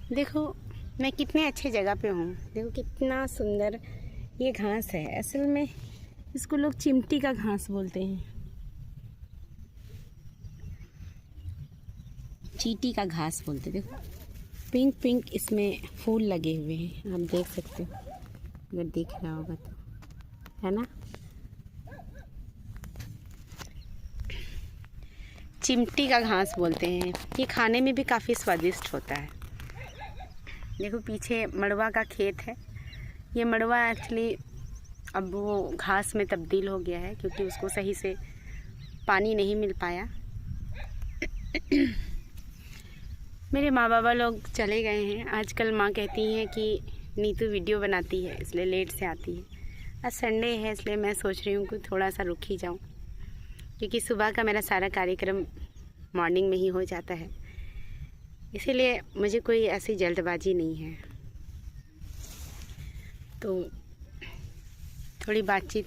देखो मैं कितने अच्छे जगह पे हूँ। देखो कितना सुंदर ये घास है। असल में इसको लोग चिमटी का घास बोलते हैं, चींटी का घास बोलते हैं। देखो पिंक पिंक इसमें फूल लगे हुए हैं, आप देख सकते हो अगर दिख रहा होगा तो, है ना। चिमटी का घास बोलते हैं। ये खाने में भी काफ़ी स्वादिष्ट होता है। देखो पीछे मड़वा का खेत है। ये मड़वा एक्चुअली अब वो घास में तब्दील हो गया है क्योंकि उसको सही से पानी नहीं मिल पाया। मेरे माँ बाबा लोग चले गए हैं। आजकल माँ कहती हैं कि नीतू वीडियो बनाती है इसलिए लेट से आती है। आज संडे है इसलिए मैं सोच रही हूँ कि थोड़ा सा रुक ही जाऊँ, क्योंकि सुबह का मेरा सारा कार्यक्रम मॉर्निंग में ही हो जाता है, इसीलिए मुझे कोई ऐसी जल्दबाजी नहीं है। तो थोड़ी बातचीत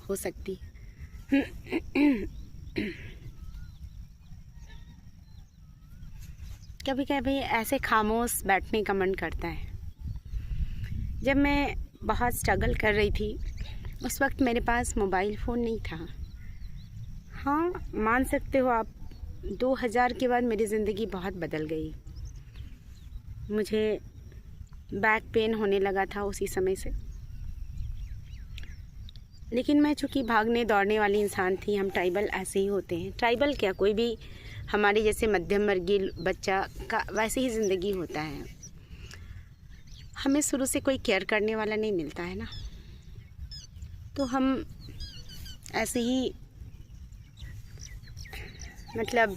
हो सकती है। कभी कभी ऐसे खामोश बैठने का मन करता है। जब मैं बहुत स्ट्रगल कर रही थी उस वक्त मेरे पास मोबाइल फ़ोन नहीं था। हाँ, मान सकते हो आप, 2000 के बाद मेरी ज़िंदगी बहुत बदल गई। मुझे बैक पेन होने लगा था उसी समय से, लेकिन मैं चूँकि भागने दौड़ने वाली इंसान थी। हम ट्राइबल ऐसे ही होते हैं। ट्राइबल क्या, कोई भी हमारे जैसे मध्यम वर्गीय बच्चा का वैसे ही ज़िंदगी होता है। हमें शुरू से कोई केयर करने वाला नहीं मिलता है ना, तो हम ऐसे ही मतलब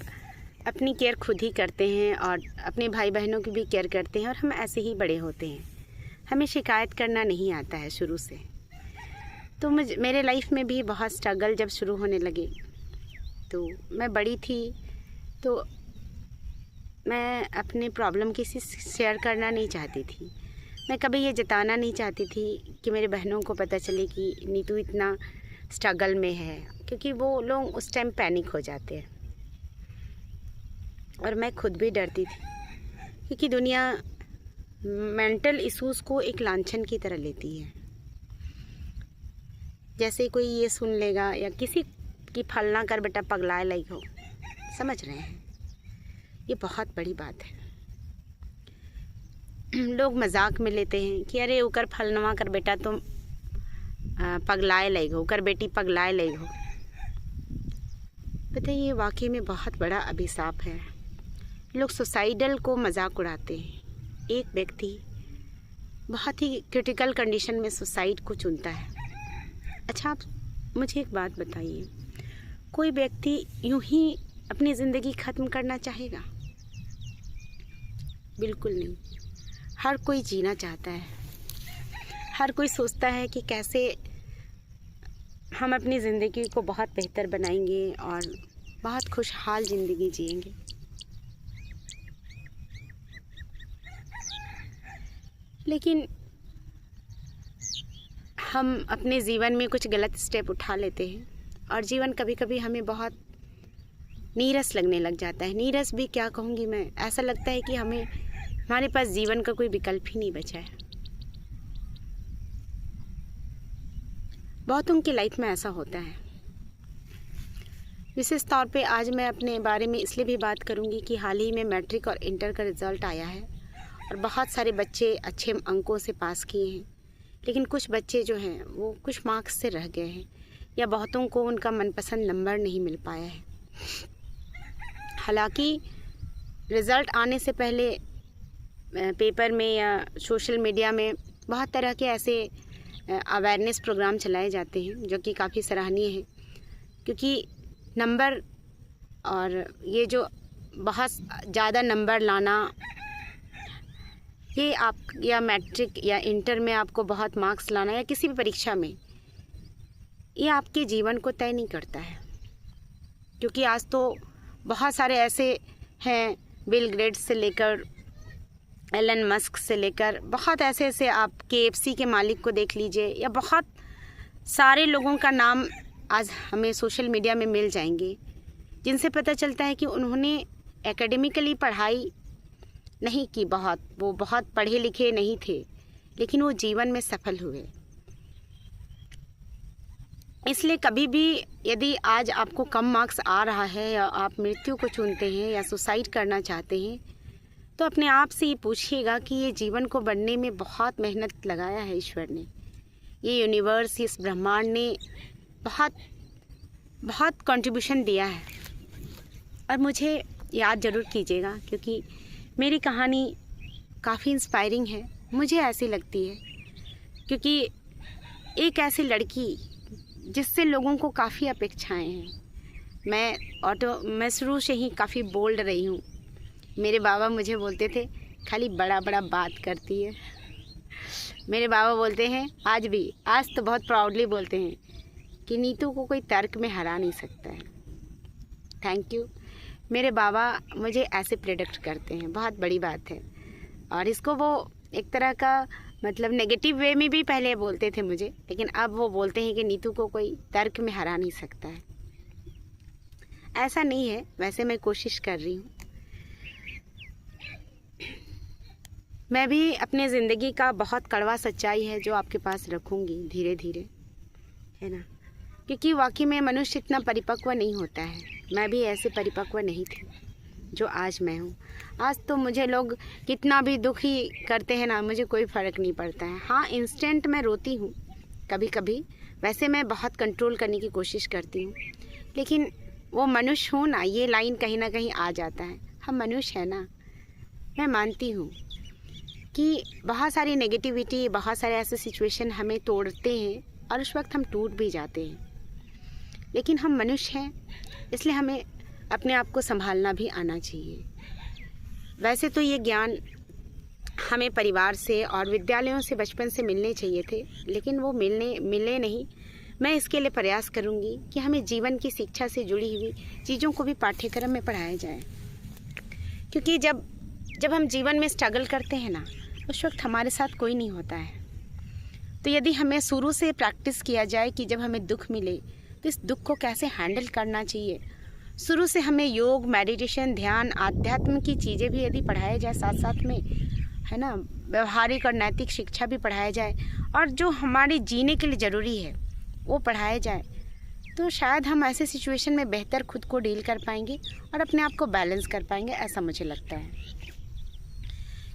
अपनी केयर खुद ही करते हैं और अपने भाई बहनों की भी केयर करते हैं, और हम ऐसे ही बड़े होते हैं। हमें शिकायत करना नहीं आता है शुरू से। तो मेरे लाइफ में भी बहुत स्ट्रगल जब शुरू होने लगे, तो मैं बड़ी थी तो मैं अपने प्रॉब्लम किसी से शेयर करना नहीं चाहती थी। मैं कभी ये जताना नहीं चाहती थी कि मेरे बहनों को पता चले कि नीतू इतना स्ट्रगल में है, क्योंकि वो लोग उस टाइम पैनिक हो जाते हैं। और मैं खुद भी डरती थी, क्योंकि दुनिया मेंटल इश्यूज़ को एक लांछन की तरह लेती है। जैसे कोई ये सुन लेगा या किसी की फलना कर बेटा पगलाए लई हो, समझ रहे हैं, ये बहुत बड़ी बात है। लोग मजाक में लेते हैं कि अरे उकर फलनवा कर बेटा तुम पगलाए लई हो, उकर बेटी पगलाए लई हो। पता है ये वाकई में बहुत बड़ा अभिशाप है। लोग सुसाइडल को मजाक उड़ाते हैं। एक व्यक्ति बहुत ही क्रिटिकल कंडीशन में सुसाइड को चुनता है। अच्छा, आप मुझे एक बात बताइए, कोई व्यक्ति यूं ही अपनी ज़िंदगी ख़त्म करना चाहेगा? बिल्कुल नहीं। हर कोई जीना चाहता है। हर कोई सोचता है कि कैसे हम अपनी ज़िंदगी को बहुत बेहतर बनाएंगे और बहुत खुशहाल ज़िंदगी जिएंगे। लेकिन हम अपने जीवन में कुछ गलत स्टेप उठा लेते हैं और जीवन कभी कभी हमें बहुत नीरस लगने लग जाता है। नीरस भी क्या कहूँगी मैं, ऐसा लगता है कि हमारे पास जीवन का कोई विकल्प ही नहीं बचा है। बहुतों की लाइफ में ऐसा होता है। विशेष तौर पे आज मैं अपने बारे में इसलिए भी बात करूँगी कि हाल ही में मैट्रिक और इंटर का रिज़ल्ट आया है और बहुत सारे बच्चे अच्छे अंकों से पास किए हैं, लेकिन कुछ बच्चे जो हैं वो कुछ मार्क्स से रह गए हैं, या बहुतों को उनका मनपसंद नंबर नहीं मिल पाया है। हालांकि रिज़ल्ट आने से पहले पेपर में या सोशल मीडिया में बहुत तरह के ऐसे अवेयरनेस प्रोग्राम चलाए जाते हैं जो कि काफ़ी सराहनीय है, क्योंकि नंबर और ये जो बहुत ज़्यादा नंबर लाना, ये आप या मैट्रिक या इंटर में आपको बहुत मार्क्स लाना या किसी भी परीक्षा में, ये आपके जीवन को तय नहीं करता है। क्योंकि आज तो बहुत सारे ऐसे हैं, बिल गेट्स से लेकर एलन मस्क से लेकर बहुत ऐसे आप KFC के मालिक को देख लीजिए, या बहुत सारे लोगों का नाम आज हमें सोशल मीडिया में मिल जाएंगे, जिनसे पता चलता है कि उन्होंने एकेडमिकली पढ़ाई नहीं की वो बहुत पढ़े लिखे नहीं थे, लेकिन वो जीवन में सफल हुए। इसलिए कभी भी यदि आज आपको कम मार्क्स आ रहा है या आप मृत्यु को चुनते हैं या सुसाइड करना चाहते हैं, तो अपने आप से ये पूछिएगा कि ये जीवन को बढ़ने में बहुत मेहनत लगाया है ईश्वर ने, ये यूनिवर्स, इस ब्रह्मांड ने बहुत बहुत कंट्रीब्यूशन दिया है। और मुझे याद ज़रूर कीजिएगा, क्योंकि मेरी कहानी काफ़ी इंस्पायरिंग है, मुझे ऐसी लगती है, क्योंकि एक ऐसी लड़की जिससे लोगों को काफ़ी अपेक्षाएं हैं। मैं शुरू से ही काफ़ी बोल्ड रही हूँ। मेरे बाबा मुझे बोलते थे खाली बड़ा बड़ा बात करती है। मेरे बाबा बोलते हैं आज तो बहुत प्राउडली बोलते हैं कि नीतू को कोई तर्क में हरा नहीं सकता है। थैंक यू, मेरे बाबा मुझे ऐसे प्रेडिक्ट करते हैं, बहुत बड़ी बात है। और इसको वो एक तरह का मतलब नेगेटिव वे में भी पहले बोलते थे मुझे, लेकिन अब वो बोलते हैं कि नीतू को कोई तर्क में हरा नहीं सकता है। ऐसा नहीं है, वैसे मैं कोशिश कर रही हूँ। मैं भी अपने ज़िंदगी का बहुत कड़वा सच्चाई है जो आपके पास रखूँगी धीरे धीरे, है ना, क्योंकि वाकई में मनुष्य इतना परिपक्व नहीं होता है। मैं भी ऐसे परिपक्व नहीं थी जो आज मैं हूँ। आज तो मुझे लोग कितना भी दुखी करते हैं ना, मुझे कोई फ़र्क नहीं पड़ता है। हाँ, इंस्टेंट मैं रोती हूँ कभी कभी, वैसे मैं बहुत कंट्रोल करने की कोशिश करती हूँ, लेकिन वो मनुष्य हूँ ना, ये लाइन कहीं ना कहीं आ जाता है। हम मनुष्य है ना। मैं मानती हूँ कि बहुत सारी नेगेटिविटी, बहुत सारे ऐसे सिचुएशन हमें तोड़ते हैं और उस वक्त हम टूट भी जाते हैं, लेकिन हम मनुष्य हैं, इसलिए हमें अपने आप को संभालना भी आना चाहिए। वैसे तो ये ज्ञान हमें परिवार से और विद्यालयों से बचपन से मिलने चाहिए थे, लेकिन वो मिले नहीं। मैं इसके लिए प्रयास करूँगी कि हमें जीवन की शिक्षा से जुड़ी हुई चीज़ों को भी पाठ्यक्रम में पढ़ाया जाए, क्योंकि जब हम जीवन में स्ट्रगल करते हैं ना, उस वक्त हमारे साथ कोई नहीं होता है। तो यदि हमें शुरू से प्रैक्टिस किया जाए कि जब हमें दुख मिले तो इस दुख को कैसे हैंडल करना चाहिए, शुरू से हमें योग, मेडिटेशन, ध्यान, आध्यात्म की चीज़ें भी यदि पढ़ाया जाए साथ साथ में, है ना, व्यवहारिक और नैतिक शिक्षा भी पढ़ाया जाए, और जो हमारे जीने के लिए ज़रूरी है वो पढ़ाया जाए, तो शायद हम ऐसे सिचुएशन में बेहतर खुद को डील कर पाएंगे और अपने आप को बैलेंस कर पाएंगे, ऐसा मुझे लगता है।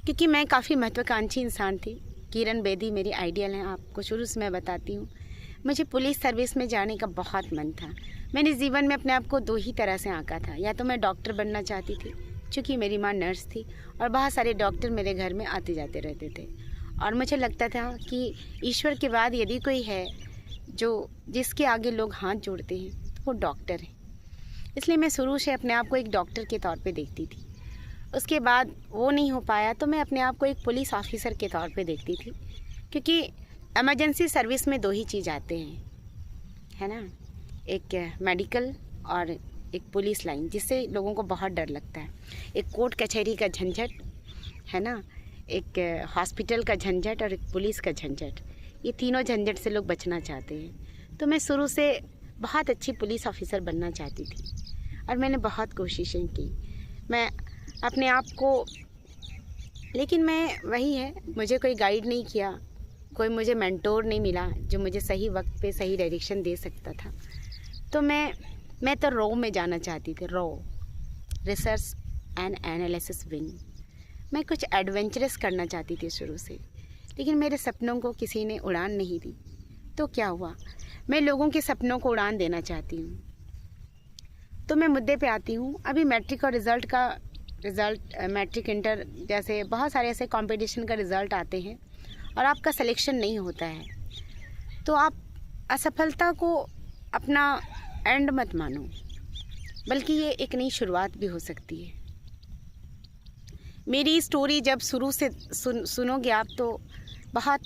क्योंकि मैं काफ़ी महत्वाकांक्षी इंसान थी। किरण बेदी मेरी आइडियल हैं, आपको शुरू से मैं बताती हूँ। मुझे पुलिस सर्विस में जाने का बहुत मन था। मैंने जीवन में अपने आप को दो ही तरह से आंका था, या तो मैं डॉक्टर बनना चाहती थी, क्योंकि मेरी माँ नर्स थी और बहुत सारे डॉक्टर मेरे घर में आते जाते रहते थे, और मुझे लगता था कि ईश्वर के बाद यदि कोई है जिसके आगे लोग हाथ जोड़ते हैं तो वो डॉक्टर है। इसलिए मैं शुरू से अपने आप को एक डॉक्टर के तौर पे देखती थी। उसके बाद वो नहीं हो पाया तो मैं अपने आप को एक पुलिस ऑफिसर के तौर पे देखती थी, क्योंकि इमरजेंसी सर्विस में दो ही चीज़ आते हैं, है ना, एक मेडिकल और एक पुलिस लाइन, जिससे लोगों को बहुत डर लगता है। एक कोर्ट कचहरी का झंझट, है ना, एक हॉस्पिटल का झंझट और एक पुलिस का झंझट, ये तीनों झंझट से लोग बचना चाहते हैं। तो मैं शुरू से बहुत अच्छी पुलिस ऑफिसर बनना चाहती थी और मैंने बहुत कोशिशें की, मैं अपने आप को, लेकिन मैं वही है, मुझे कोई गाइड नहीं किया, कोई मुझे मेंटोर नहीं मिला जो मुझे सही वक्त पे सही डायरेक्शन दे सकता था। तो मैं तो रॉ में जाना चाहती थी, raw, research and analysis wing. मैं कुछ एडवेंचरस करना चाहती थी शुरू से, लेकिन मेरे सपनों को किसी ने उड़ान नहीं दी। तो क्या हुआ, मैं लोगों के सपनों को उड़ान देना चाहती हूँ। तो मैं मुद्दे पे आती हूँ। अभी मैट्रिक और रिज़ल्ट मैट्रिक, इंटर जैसे बहुत सारे ऐसे कंपटीशन का रिज़ल्ट आते हैं और आपका सिलेक्शन नहीं होता है, तो आप असफलता को अपना एंड मत मानो, बल्कि ये एक नई शुरुआत भी हो सकती है। मेरी स्टोरी जब शुरू से सुनोगे आप तो बहुत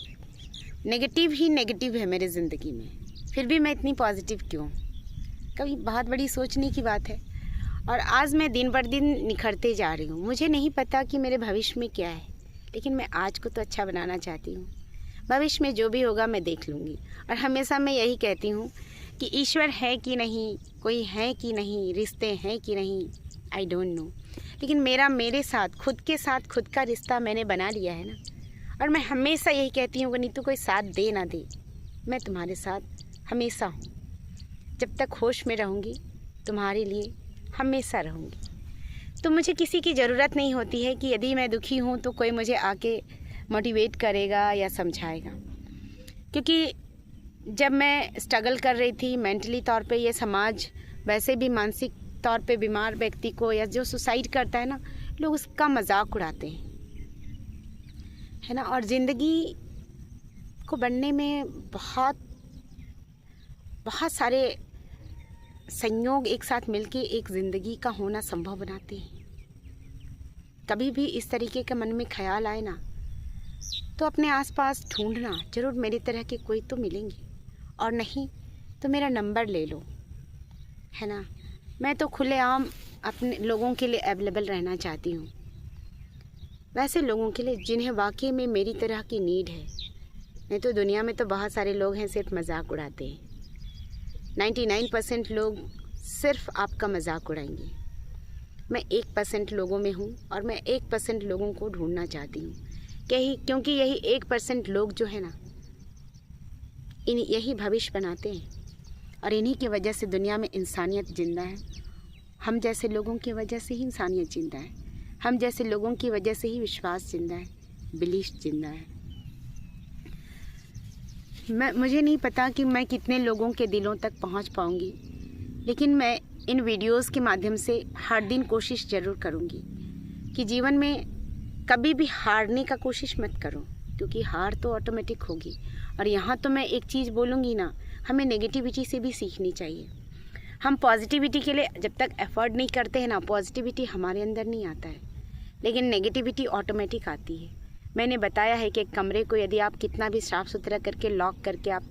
नेगेटिव ही नेगेटिव है मेरी ज़िंदगी में, फिर भी मैं इतनी पॉजिटिव क्यों? कभी बहुत बड़ी सोचने की बात है। और आज मैं दिन बर दिन निखरते जा रही हूँ। मुझे नहीं पता कि मेरे भविष्य में क्या है, लेकिन मैं आज को तो अच्छा बनाना चाहती हूँ। भविष्य में जो भी होगा मैं देख लूँगी। और हमेशा मैं यही कहती हूँ कि ईश्वर है कि नहीं, कोई है कि नहीं, रिश्ते हैं कि नहीं, आई डोंट नो, लेकिन मेरे साथ खुद का रिश्ता मैंने बना लिया है ना। और मैं हमेशा यही कहती हूँ कि नीतू कोई साथ दे ना दे, मैं तुम्हारे साथ हमेशा हूँ। जब तक होश में रहूँगी तुम्हारे लिए हमेशा रहूँगी। तो मुझे किसी की ज़रूरत नहीं होती है कि यदि मैं दुखी हूँ तो कोई मुझे आके मोटिवेट करेगा या समझाएगा, क्योंकि जब मैं स्ट्रगल कर रही थी मेंटली तौर पे, ये समाज वैसे भी मानसिक तौर पे बीमार व्यक्ति को या जो सुसाइड करता है ना, लोग उसका मजाक उड़ाते हैं, है ना। और ज़िंदगी को बनने में बहुत सारे संयोग एक साथ मिलके एक ज़िंदगी का होना संभव बनाते हैं। कभी भी इस तरीके का मन में ख्याल आए ना, तो अपने आसपास ढूंढना, ज़रूर मेरी तरह के कोई तो मिलेंगे, और नहीं तो मेरा नंबर ले लो, है ना। मैं तो खुलेआम अपने लोगों के लिए अवेलेबल रहना चाहती हूँ, वैसे लोगों के लिए जिन्हें वाकई में मेरी तरह की नीड है। नहीं तो दुनिया में तो बहुत सारे लोग हैं सिर्फ मजाक उड़ाते हैं। 99% लोग सिर्फ आपका मजाक उड़ाएंगे। मैं 1% लोगों में हूँ, और मैं 1% लोगों को ढूंढना चाहती हूँ, क्योंकि यही 1% लोग जो है ना, यही भविष्य बनाते हैं, और इन्हीं की वजह से दुनिया में इंसानियत जिंदा है। हम जैसे लोगों की वजह से ही इंसानियत जिंदा है, हम जैसे लोगों की वजह से ही विश्वास जिंदा है, बिलीफ जिंदा है। मुझे नहीं पता कि मैं कितने लोगों के दिलों तक पहुंच पाऊंगी, लेकिन मैं इन वीडियोस के माध्यम से हर दिन कोशिश ज़रूर करूंगी कि जीवन में कभी भी हारने का कोशिश मत करो, क्योंकि हार तो ऑटोमेटिक होगी। और यहाँ तो मैं एक चीज़ बोलूँगी ना, हमें नेगेटिविटी से भी सीखनी चाहिए। हम पॉजिटिविटी के लिए जब तक एफर्ट नहीं करते हैं ना, पॉजिटिविटी हमारे अंदर नहीं आता है, लेकिन नेगेटिविटी ऑटोमेटिक आती है। मैंने बताया है कि एक कमरे को यदि आप कितना भी साफ़ सुथरा करके लॉक करके आप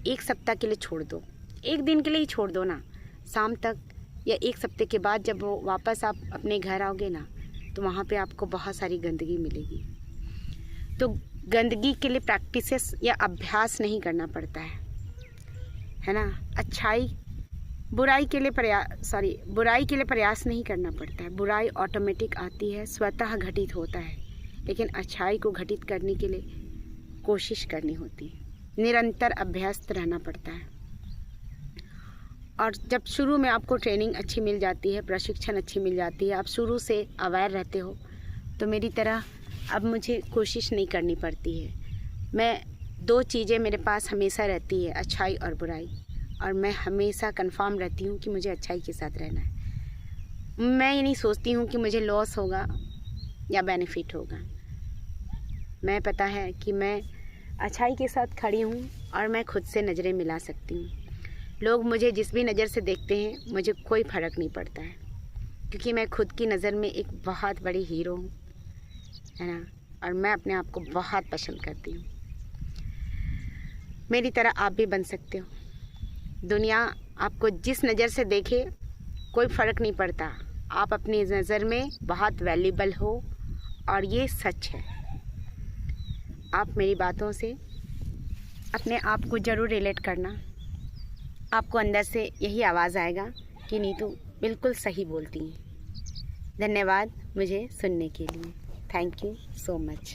1 सप्ताह के लिए छोड़ दो, 1 दिन के लिए ही छोड़ दो ना, शाम तक या 1 सप्ताह के बाद जब वो वापस आप अपने घर आओगे ना, तो वहाँ पे आपको बहुत सारी गंदगी मिलेगी। तो गंदगी के लिए प्रैक्टिसेस या अभ्यास नहीं करना पड़ता है ना। बुराई के लिए प्रयास नहीं करना पड़ता है। बुराई ऑटोमेटिक आती है, स्वतः घटित होता है, लेकिन अच्छाई को घटित करने के लिए कोशिश करनी होती है, निरंतर अभ्यस्त रहना पड़ता है। और जब शुरू में आपको ट्रेनिंग अच्छी मिल जाती है, प्रशिक्षण अच्छी मिल जाती है, आप शुरू से अवेयर रहते हो, तो मेरी तरह अब मुझे कोशिश नहीं करनी पड़ती है। मैं 2 चीज़ें मेरे पास हमेशा रहती है, अच्छाई और बुराई, और मैं हमेशा कंफर्म रहती हूँ कि मुझे अच्छाई के साथ रहना है। मैं ये नहीं सोचती हूँ कि मुझे लॉस होगा या बेनिफिट होगा। मैं पता है कि मैं अच्छाई के साथ खड़ी हूँ और मैं खुद से नज़रें मिला सकती हूँ। लोग मुझे जिस भी नज़र से देखते हैं, मुझे कोई फ़र्क नहीं पड़ता है, क्योंकि मैं खुद की नज़र में एक बहुत बड़ी हीरो हूँ, है ना। और मैं अपने आप को बहुत पसंद करती हूँ। मेरी तरह आप भी बन सकते हो। दुनिया आपको जिस नज़र से देखे कोई फ़र्क नहीं पड़ता, आप अपनी नज़र में बहुत वैल्यूबल हो, और ये सच है। आप मेरी बातों से अपने आप को ज़रूर रिलेट करना, आपको अंदर से यही आवाज़ आएगा कि नीतू बिल्कुल सही बोलती हैं। धन्यवाद मुझे सुनने के लिए। Thank you so much.